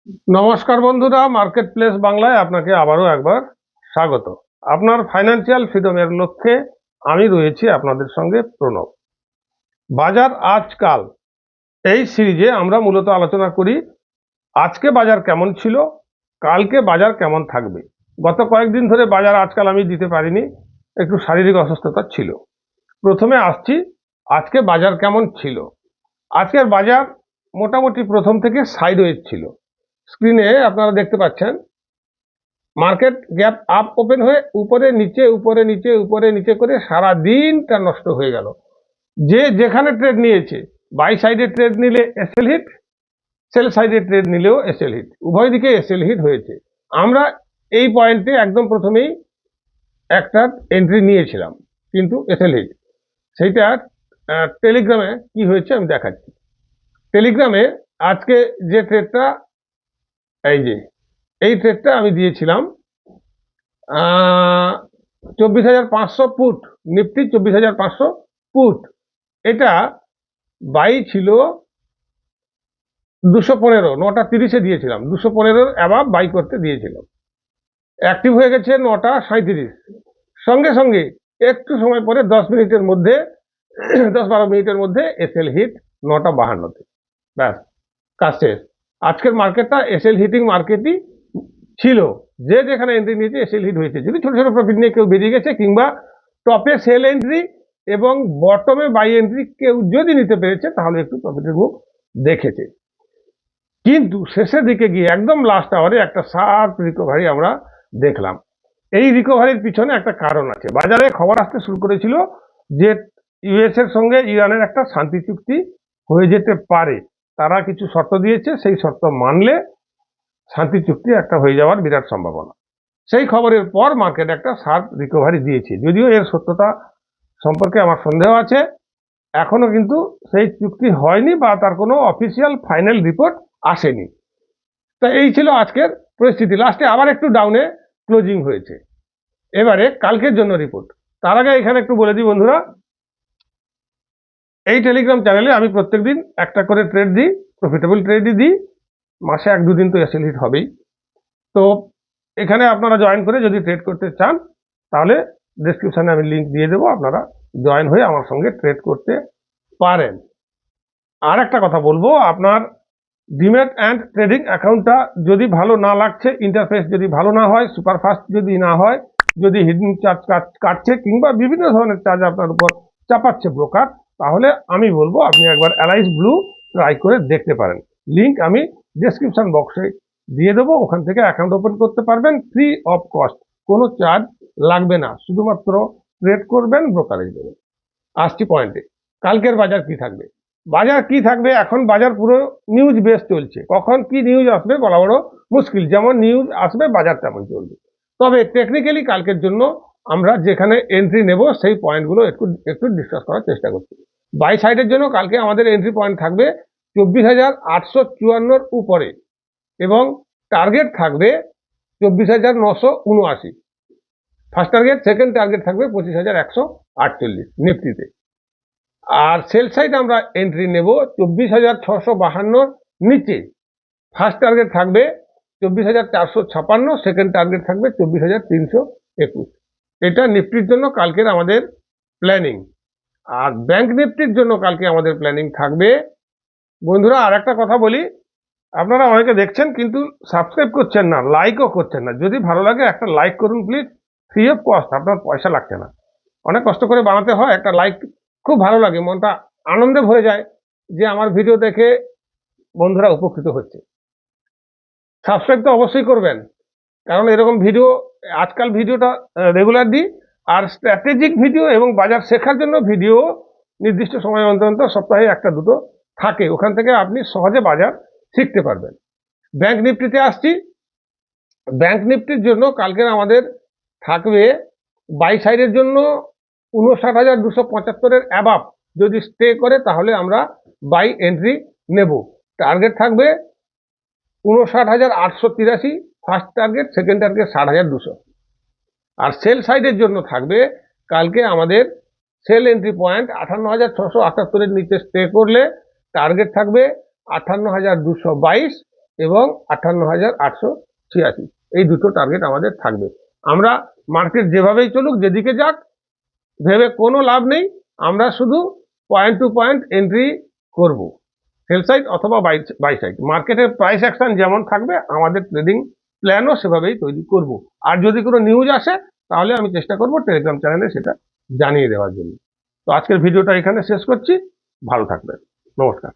নমস্কার বন্ধুরা, market place বাংলায় আপনাকে আবারও একবার স্বাগত। আপনার ফাইন্যান্সিয়াল ফ্রিডমের লক্ষ্যে আমি রয়েছি আপনাদের সঙ্গে প্রণব। বাজার আজকাল এই সিরিজে আমরা মূলত আলোচনা করি আজকে বাজার কেমন ছিল, কালকে বাজার কেমন থাকবে। গত কয়েকদিন ধরে বাজার আজকাল আমি দিতে পারিনি, একটু শারীরিক অসুস্থতা ছিল। প্রথমে আসছি আজকে বাজার কেমন ছিল। আজকের বাজার মোটামুটি প্রথম থেকে সাইডওয়েজ ছিল। স্ক্রিনে আপনারা দেখতে পাচ্ছেন মার্কেট গ্যাপ আপ ওপেন হয়ে উপরে নিচে উপরে নিচে উপরে নিচে করে সারা দিনটা নষ্ট হয়ে গেল। যে যেখানে ট্রেড নিয়েছে, বাই সাইডে ট্রেড নিলে এসএল হিট, সেল সাইডে ট্রেড নিলেও এসএল হিট, উভয় দিকে এসএল হিট হয়েছে। আমরা এই পয়েন্টে একদম প্রথমেই একটা এন্ট্রি নিয়েছিলাম, কিন্তু এসএল হিট। সেইটা টেলিগ্রামে কি হয়েছে আমি দেখাচ্ছি। টেলিগ্রামে আজকে যে ট্রেডটা, এই ট্রেডটা আমি দিয়েছিলাম 24,500 পুট, নিফটি 24,500 পুট। এটা বাই ছিল 215, 9টা 30-এ দিয়েছিলাম, 215 অ্যাবাভ বাই করতে দিয়েছিলাম। অ্যাক্টিভ হয়ে গেছে 9টা 37, সঙ্গে সঙ্গে একটু সময় পরে 10-12 মিনিটের মধ্যে এসএল হিট 9টা 52-তে। ব্যাস, কাজ শেষ। আজকের মার্কেটটা এসএল হিটিং মার্কেটই ছিল। যে যেখানে এন্ট্রি নিয়েছে এসএল হিট হয়েছে। যদি ছোট ছোট প্রফিট নিয়ে কেউ বেরিয়ে গেছে, কিংবা টপে সেল এন্ট্রি এবং বটমে বাই এন্ট্রি কেউ যদি নিতে পেরেছে, তাহলে একটু প্রফিটের মুখ দেখেছে। কিন্তু শেষের দিকে গিয়ে একদম লাস্ট আওয়ারে একটা শার্প রিকভারি আমরা দেখলাম। এই রিকভারির পিছনে একটা কারণ আছে। বাজারে খবর আসতে শুরু করেছিল যে ইউএস এর সঙ্গে ইরানের একটা শান্তি চুক্তি হয়ে যেতে পারে। তারা কিছু শর্ত দিয়েছে, সেই শর্ত মানলে শান্তি চুক্তি একটা হয়ে যাওয়ার বিরাট সম্ভাবনা। সেই খবরের পর মার্কেট একটা শার্প রিকভারি দিয়েছে। যদিও এর সত্যতা সম্পর্কে আমার সন্দেহ আছে, এখনো কিন্তু সেই চুক্তি হয়নি বা তার কোনো অফিসিয়াল ফাইনাল রিপোর্ট আসেনি। তা এই ছিল আজকের পরিস্থিতি। লাস্টে আবার একটু ডাউনে ক্লোজিং হয়েছে। এবারে কালকের জন্য রিপোর্ট। তার আগে এখানে একটু বলে দিই বন্ধুরা, এই টেলিগ্রাম চ্যানেলে আমি প্রত্যেকদিন একটা করে ট্রেড দিই, প্রফিটেবল ট্রেডই দিই। মাসে 1-2 দিন তো এসএল হিট হবেই। তো এখানে আপনারা জয়েন করে যদি ট্রেড করতে চান, তাহলে ডেসক্রিপশনে আমি লিঙ্ক দিয়ে দেবো, আপনারা জয়েন হয়ে আমার সঙ্গে ট্রেড করতে পারেন। আর একটা কথা বলবো, আপনার ডিম্যাট অ্যান্ড ট্রেডিং অ্যাকাউন্টটা যদি ভালো না লাগছে, ইন্টারফেস যদি ভালো না হয়, সুপারফাস্ট যদি না হয়, যদি হিডেন চার্জ কাটছে কিংবা বিভিন্ন ধরনের চার্জ আপনার উপর চাপাচ্ছে ব্রোকার, তাহলে আমি বলবো আপনি একবার অ্যালাইস ব্লু ট্রাই করে দেখতে পারেন। লিঙ্ক আমি ডেসক্রিপশন বক্সে দিয়ে দেবো, ওখান থেকে অ্যাকাউন্ট ওপেন করতে পারবেন ফ্রি অফ কস্ট, কোনো চার্জ লাগবে না, শুধুমাত্র ট্রেড করবেন, ব্রোকারেজ দেবেন। আসছি পয়েন্টে, কালকের বাজার কি থাকবে। বাজার কি থাকবে, এখন বাজার পুরো নিউজ বেস চলছে। কখন কি নিউজ আসবে বলা বড় মুশকিল, যেমন নিউজ আসবে বাজার তেমন চলবে। তবে টেকনিক্যালি কালকের জন্য আমরা যেখানে এন্ট্রি নেব সেই পয়েন্টগুলো একটু একটু ডিসকাস করার চেষ্টা করছি। বাই সাইডের জন্য কালকে আমাদের এন্ট্রি পয়েন্ট থাকবে 24,854 উপরে, এবং টার্গেট থাকবে 24,979। ফার্স্ট টার্গেট, সেকেন্ড টার্গেট থাকবে 25,148 নিফটিতে। আর সেল সাইড আমরা এন্ট্রি নেব 24,652 নিচে। ফার্স্ট টার্গেট থাকবে 24,456, সেকেন্ড টার্গেট থাকবে 24,321। এটা নিফটির জন্য কালকের আমাদের প্ল্যানিং। আর ব্যাংক নিফটির জন্য কালকে আমাদের প্ল্যানিং থাকবে বন্ধুরা। আর একটা কথা বলি, আপনারা অনেকে দেখছেন কিন্তু সাবস্ক্রাইব করছেন না, লাইকও করছেন না। যদি ভালো লাগে একটা লাইক করুন প্লিজ, ফ্রি অফ কস্ট, আপনার পয়সা লাগছে না। অনেক কষ্ট করে বানাতে হয়, একটা লাইক খুব ভালো লাগে, মনটা আনন্দে ভরে যায় যে আমার ভিডিও দেখে বন্ধুরা উপকৃত হচ্ছে। সাবস্ক্রাইব তো অবশ্যই করবেন, কারণ এরকম ভিডিও আজকাল ভিডিওটা রেগুলার দিই। আর স্ট্র্যাটেজিক ভিডিও এবং বাজার শেখার জন্য ভিডিও নির্দিষ্ট সময় অন্তর সপ্তাহে 1-2 থাকে, ওখান থেকে আপনি সহজে বাজার শিখতে পারবেন। ব্যাংক নিফটিতে আসছি। ব্যাংক নিফটির জন্য কালকের আমাদের থাকবে বাই সাইডের জন্য 59,275 অ্যাবাভ যদি স্টে করে, তাহলে আমরা বাই এন্ট্রি নেব। টার্গেট থাকবে 59,883 ফার্স্ট টার্গেট, সেকেন্ড টার্গেট 60,200। আর সেল সাইডের জন্য থাকবে কালকে আমাদের সেল এন্ট্রি পয়েন্ট 58,678 নিচে স্টে করলে টার্গেট থাকবে 58,222, এবং 58,886, এই দুটো টার্গেট আমাদের থাকবে। আমরা মার্কেট যেভাবেই চলুক, যেদিকে যাক, ভেবে কোনো লাভ নেই। আমরা শুধু পয়েন্ট টু পয়েন্ট এন্ট্রি করব, সেল সাইড অথবা বাই সাইড। মার্কেটের প্রাইস অ্যাকশন যেমন থাকবে আমাদের ট্রেডিং প্ল্যানও সেভাবেই তৈরি করব। আর যদি কোনো নিউজ আসে তাহলে আমি চেষ্টা করব টেলিগ্রাম চ্যানেলে সেটা জানিয়ে দেওয়ার জন্য। তো আজকের ভিডিওটা এখানে শেষ করছি। ভালো থাকবেন। নমস্কার।